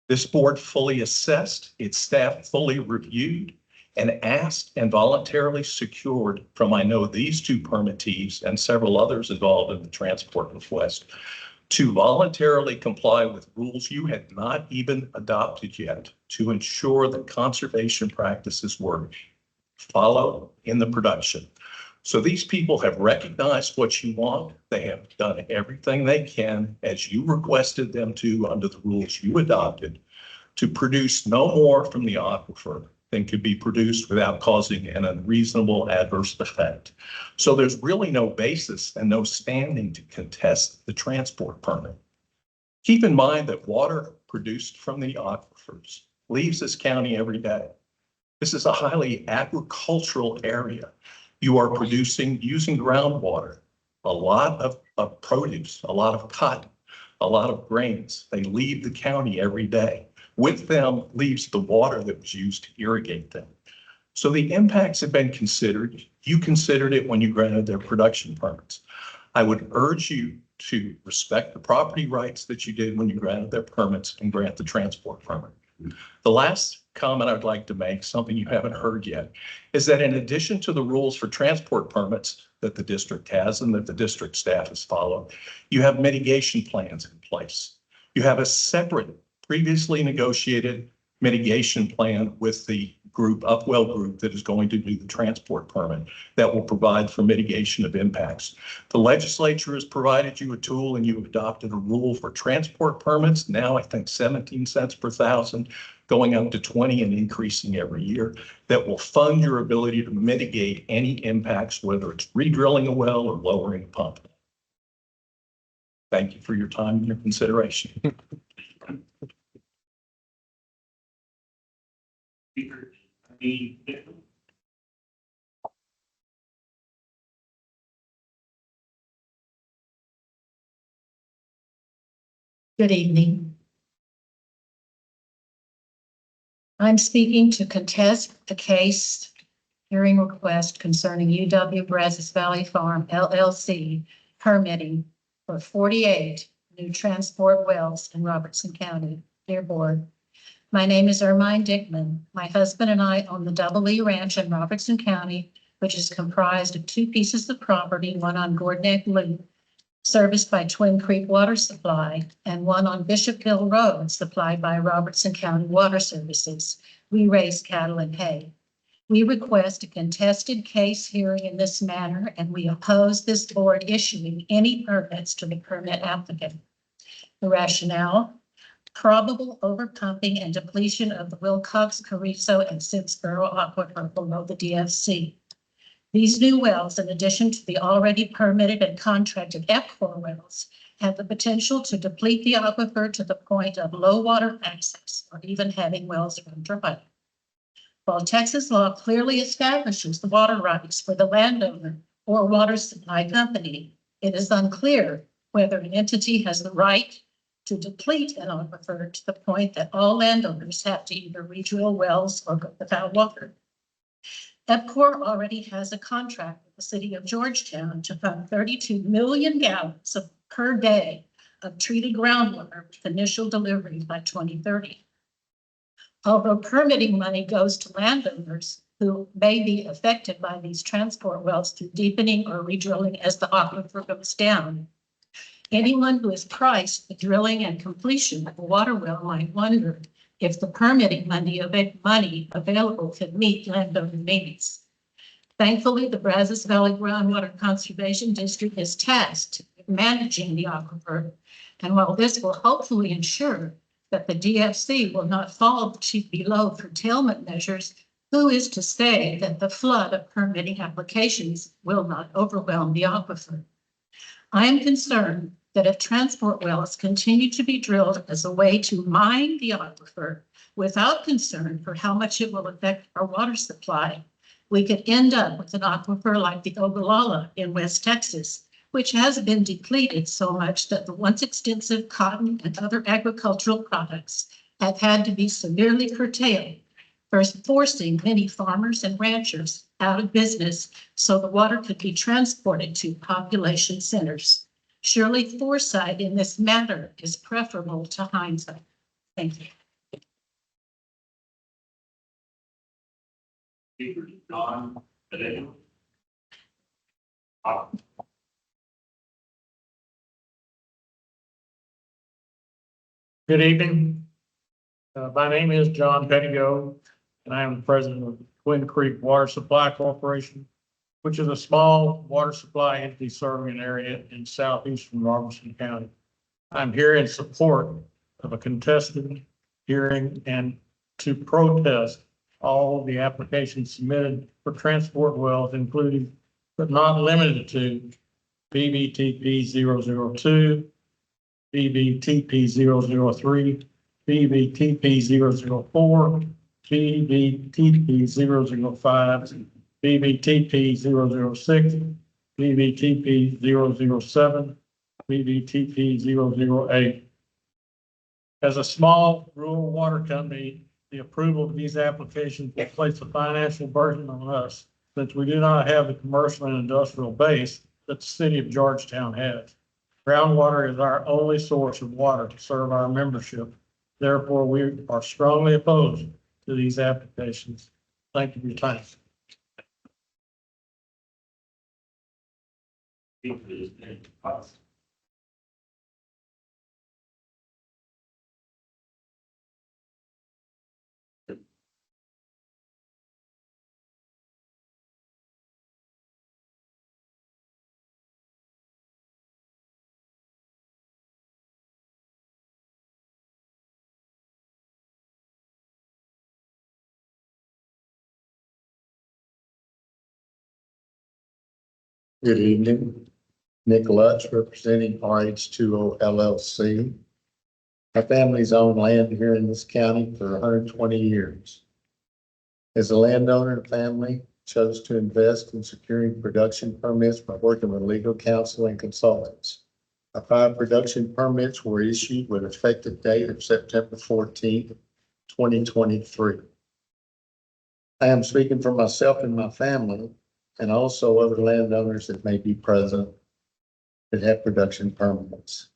This board fully assessed, its staff fully reviewed, and asked and voluntarily secured from, I know, these two permittees and several others involved in the transport request to voluntarily comply with rules you had not even adopted yet to ensure that conservation practices were followed in the production. So these people have recognized what you want. They have done everything they can, as you requested them to under the rules you adopted, to produce no more from the aquifer than could be produced without causing an unreasonable adverse effect. So there's really no basis and no standing to contest the transport permit. Keep in mind that water produced from the aquifers leaves this county every day. This is a highly agricultural area. You are producing, using groundwater, a lot of produce, a lot of cotton, a lot of grains. They leave the county every day. With them leaves the water that was used to irrigate them. So the impacts have been considered. You considered it when you granted their production permits. I would urge you to respect the property rights that you did when you granted their permits and grant the transport permit. The last comment I'd like to make, something you haven't heard yet, is that in addition to the rules for transport permits that the district has and that the district staff has followed, you have mitigation plans in place. You have a separate previously negotiated mitigation plan with the group, Upwell Group, that is going to do the transport permit that will provide for mitigation of impacts. The legislature has provided you a tool and you've adopted a rule for transport permits. Now I think 17 cents per thousand, going up to 20 and increasing every year, that will fund your ability to mitigate any impacts, whether it's re-drilling a well or lowering a pump. Thank you for your time and your consideration. Good evening. I'm speaking to contest a case hearing request concerning UW Brazos Valley Farm LLC permitting for 48 new transport wells in Robertson County. Dear Board, my name is Ermine Dickman. My husband and I own the Double E Ranch in Robertson County, which is comprised of 2 pieces of property, one on Gordon Egg Loop, serviced by Twin Creek Water Supply, and one on Bishopville Road, supplied by Robertson County Water Services. We raise cattle and hay. We request a contested case hearing in this manner, and we oppose this board issuing any permits to the permit applicant. The rationale: probable overpumping and depletion of the Wilcox, Carrizo, and Simsboro aquifer below the DFC. These new wells, in addition to the already permitted and contracted EPCOR wells, have the potential to deplete the aquifer to the point of low water access or even having wells run dry. While Texas law clearly establishes the water rights for the landowner or water supply company, it is unclear whether an entity has the right to deplete an aquifer to the point that all landowners have to either re-drill wells or go without water. EPCOR already has a contract with the city of Georgetown to pump 32 million gallons per day of treated groundwater with initial delivery by 2030. Although permitting money goes to landowners who may be affected by these transport wells through deepening or re-drilling as the aquifer goes down, anyone who is priced the drilling and completion of a water well might wonder if the permitting money available could meet landowner needs. Thankfully, the Brazos Valley Groundwater Conservation District is tasked with managing the aquifer, and while this will hopefully ensure that the DFC will not fall below curtailment measures, who is to say that the flood of permitting applications will not overwhelm the aquifer? I am concerned that if transport wells continue to be drilled as a way to mine the aquifer without concern for how much it will affect our water supply, we could end up with an aquifer like the Ogallala in West Texas, which has been depleted so much that the once extensive cotton and other agricultural products have had to be severely curtailed forcing many farmers and ranchers out of business so the water could be transported to population centers. Surely foresight in this matter is preferable to hindsight. Thank you. Speaker John Pedro. Good evening. My name is John Pettigo, and I am the president of Twin Creek Water Supply Corporation, which is a small water supply entity serving an area in southeastern Robertson County. I'm here in support of a contested hearing and to protest all of the applications submitted for transport wells, including but not limited to BBTP 002, BBTP 003, BBTP 004, BBTP 005, BBTP 006, BBTP 007, BBTP 008. As a small rural water company, the approval of these applications will place a financial burden on us since we do not have the commercial and industrial base that the city of Georgetown has. Groundwater is our only source of water to serve our membership. Therefore, we are strongly opposed to these applications. Thank you for your time. Speaker is Nick Potts. Good evening. Nick Lutz, representing RH2O LLC. My family's owned land here in this county for 120 years. As a landowner, the family chose to invest in securing production permits by working with legal counsel and consultants. Our 5 production permits were issued with effective date of September 14th, 2023. I am speaking for myself and my family, and also other landowners that may be present that have production permits.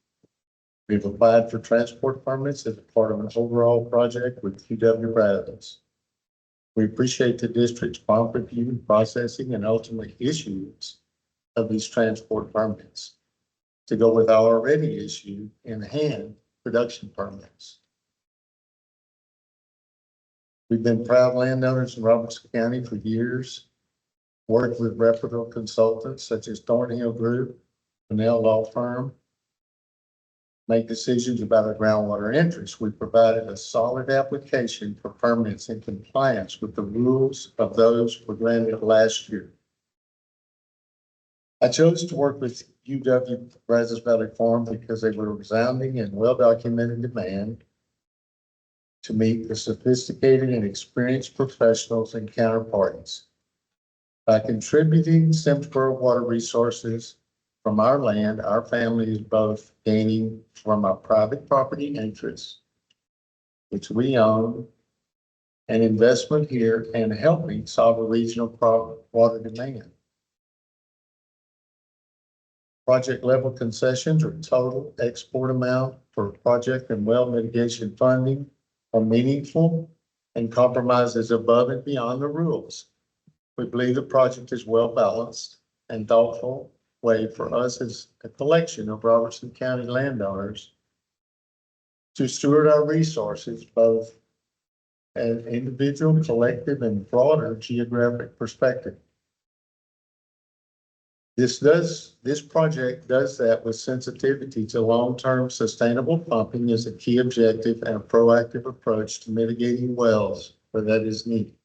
We've applied for transport permits as a part of an overall project with QW Brazos. We appreciate the district's prompt review, processing, and ultimately issuance of these transport permits to go with our already issued in hand production permits. We've been proud landowners in Robertson County for years, worked with reputable consultants such as Thornhill Group, Cornell Law Firm, make decisions about our groundwater interests. We provided a solid application for permits in compliance with the rules of those were granted last year. I chose to work with UW Brazos Valley Farm because they were resounding and well-documented demand to meet the sophisticated and experienced professionals and counterparties. By contributing Simsboro water resources from our land, our family is both gaining from our private property interests, which we own, and investment here and helping solve a regional water demand. Project level concessions or total export amount for project and well mitigation funding are meaningful and compromises above and beyond the rules. We believe the project is well balanced and thoughtful way for us as a collection of Robertson County landowners to steward our resources, both an individual, collective, and broader geographic perspective. This project does that with sensitivity to long-term sustainable pumping as a key objective and a proactive approach to mitigating wells where that is needed.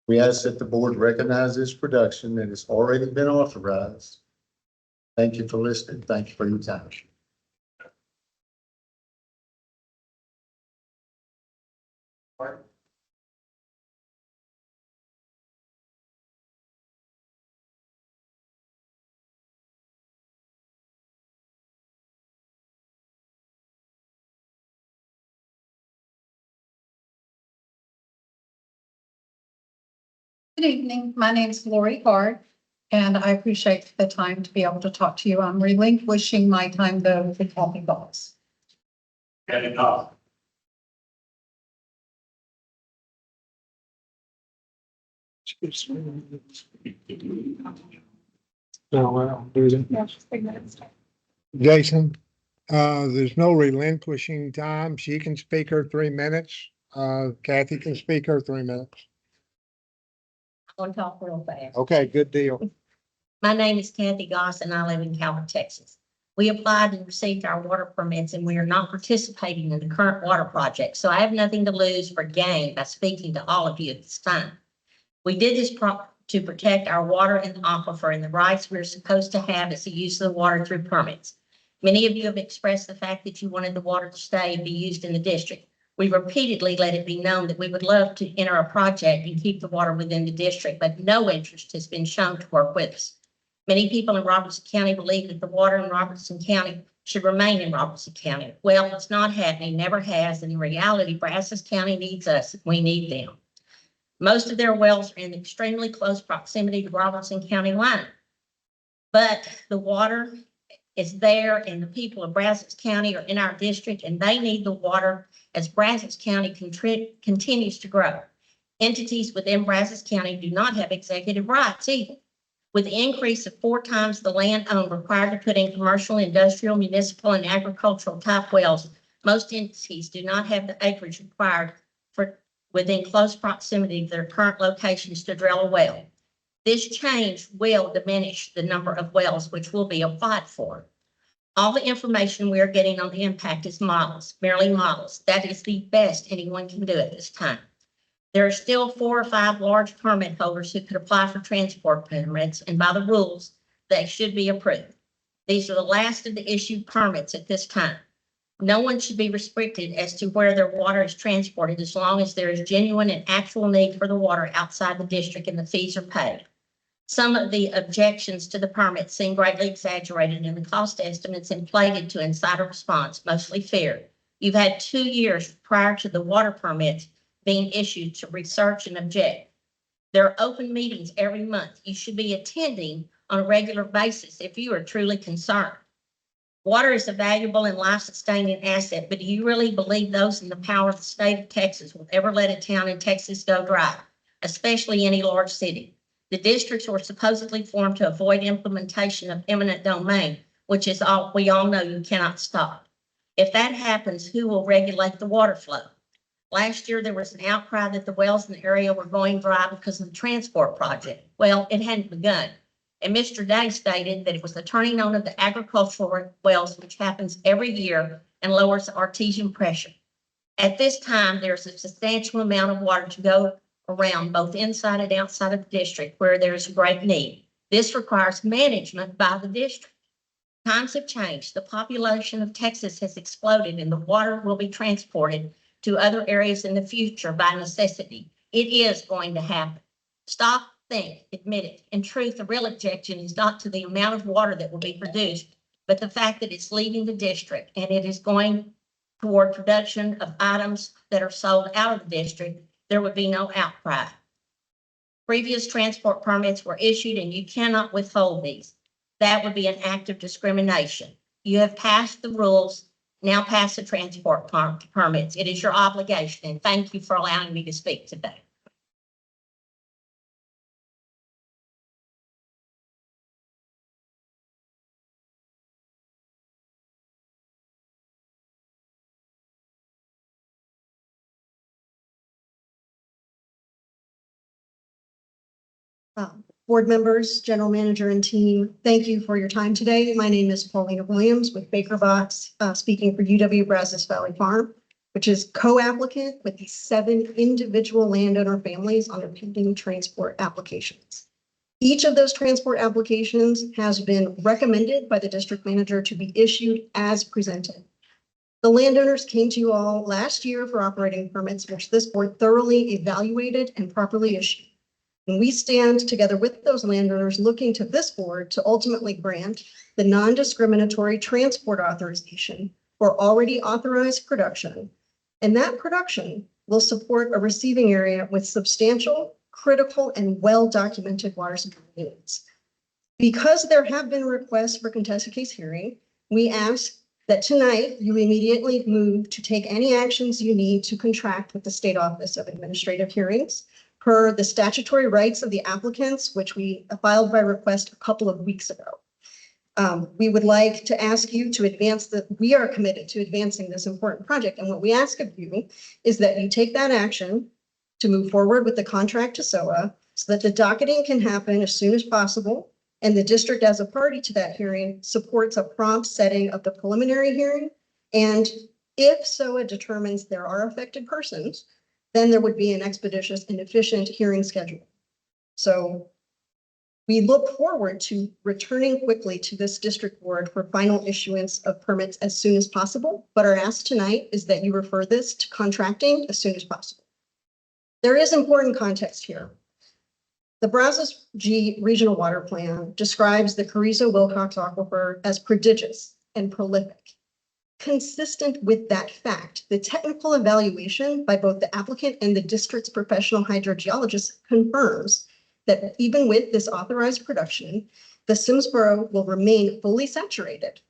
We ask that the board recognize this production that has already been authorized. Thank you for listening. Thank you for your time. Good evening. My name is Lori Hart, and I appreciate the time to be able to talk to you. I'm relinquishing my time though for Kathy Goss. Kathy Goss. No, well, do that. Jason, there's no relinquishing time. She can speak her 3 minutes. Kathy can speak her 3 minutes. I'm gonna talk real fast. Okay, good deal. My name is Kathy Goss and I live in Calvert, Texas. We applied and received our water permits and we are not participating in the current water project. So I have nothing to lose or gain by speaking to all of you at this time. We did this to protect our water and the aquifer and the rights we're supposed to have as the use of the water through permits. Many of you have expressed the fact that you wanted the water to stay and be used in the district. We repeatedly let it be known that we would love to enter a project and keep the water within the district, but no interest has been shown to work with us. Many people in Robertson County believe that the water in Robertson County should remain in Robertson County. Well, it's not happening, never has, and in reality, Brazos County needs us, and we need them. Most of their wells are in extremely close proximity to Robertson County line. But the water is there and the people of Brazos County are in our district and they need the water as Brazos County continues to grow. Entities within Brazos County do not have executive rights either. With the increase of 4 times the land owned required to put in commercial, industrial, municipal, and agricultural type wells, most entities do not have the acreage required for within close proximity to their current locations to drill a well. This change will diminish the number of wells which will be applied for. All the information we are getting on the impact is models, merely models. That is the best anyone can do at this time. There are still 4 or 5 large permit holders who could apply for transport permits, and by the rules, they should be approved. These are the last of the issued permits at this time. No one should be restricted as to where their water is transported as long as there is genuine and actual need for the water outside the district and the fees are paid. Some of the objections to the permit seem greatly exaggerated and the cost estimates inflated to incite a response, mostly fear. You've had 2 years prior to the water permits being issued to research and object. There are open meetings every month. You should be attending on a regular basis if you are truly concerned. Water is a valuable and life-sustaining asset, but do you really believe those in the power of the state of Texas will ever let a town in Texas go dry, especially any large city? The districts were supposedly formed to avoid implementation of eminent domain, which is all we all know you cannot stop. If that happens, who will regulate the water flow? Last year, there was an outcry that the wells in the area were going dry because of the transport project. Well, it hadn't begun. And Mr. Day stated that it was the turning on of the agricultural wells, which happens every year and lowers artesian pressure. At this time, there's a substantial amount of water to go around both inside and outside of the district where there is a great need. This requires management by the district. Times have changed. The population of Texas has exploded and the water will be transported to other areas in the future by necessity. It is going to happen. Stop, think, admit it. In truth, the real objection is not to the amount of water that will be produced, but the fact that it's leaving the district and it is going toward production of items that are sold out of the district. There would be no outcry. Previous transport permits were issued and you cannot withhold these. That would be an act of discrimination. You have passed the rules, now pass the transport permits. It is your obligation, and thank you for allowing me to speak today. Board members, general manager and team, thank you for your time today. My name is Paulina Williams with Baker Box, speaking for UW Brazos Valley Farm, which is co-applicant with the 7 individual landowner families on their pending transport applications. Each of those transport applications has been recommended by the district manager to be issued as presented. The landowners came to you all last year for operating permits, which this board thoroughly evaluated and properly issued. And we stand together with those landowners looking to this board to ultimately grant the non-discriminatory transport authorization for already authorized production. And that production will support a receiving area with substantial critical and well-documented water supply needs. Because there have been requests for contested case hearing, we ask that tonight you immediately move to take any actions you need to contract with the State Office of Administrative Hearings per the statutory rights of the applicants, which we filed by request a couple of weeks ago. We would like to ask you to we are committed to advancing this important project. And what we ask of you is that you take that action to move forward with the contract to SOA so that the docketing can happen as soon as possible. And the district, as a party to that hearing, supports a prompt setting of the preliminary hearing. And if SOA determines there are affected persons, then there would be an expeditious and efficient hearing schedule. So we look forward to returning quickly to this district board for final issuance of permits as soon as possible. But our ask tonight is that you refer this to contracting as soon as possible. There is important context here. The Brazos G Regional Water Plan describes the Carrizo-Wilcox Aquifer as prodigious and prolific. Consistent with that fact, the technical evaluation by both the applicant and the district's professional hydrogeologist confirms that even with this authorized production, the Simsboro will remain fully saturated,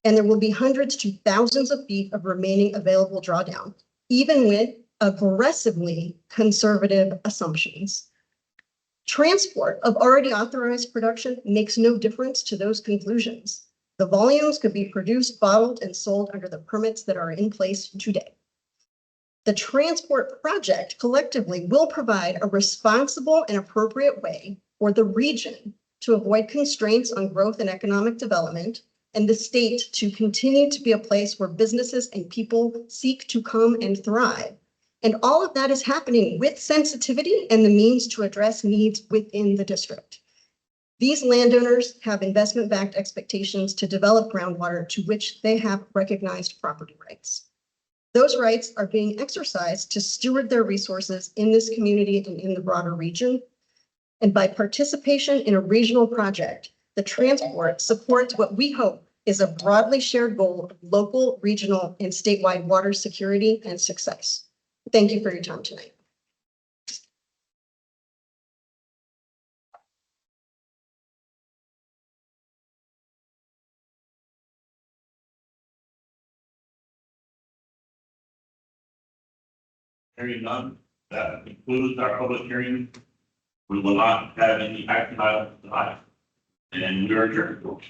and there will be hundreds to thousands of feet of remaining available drawdown, even with aggressively conservative assumptions. Transport of already authorized production makes no difference to those conclusions. The volumes could be produced, bottled, and sold under the permits that are in place today. The transport project collectively will provide a responsible and appropriate way for the region to avoid constraints on growth and economic development, and the state to continue to be a place where businesses and people seek to come and thrive. And all of that is happening with sensitivity and the means to address needs within the district. These landowners have investment-backed expectations to develop groundwater to which they have recognized property rights. Those rights are being exercised to steward their resources in this community and in the broader region. And by participation in a regional project, the transport supports what we hope is a broadly shared goal of local, regional, and statewide water security and success. Thank you for your time tonight. Hearing none, that concludes our public hearing. We will not have any action items tonight, and we are adjourned.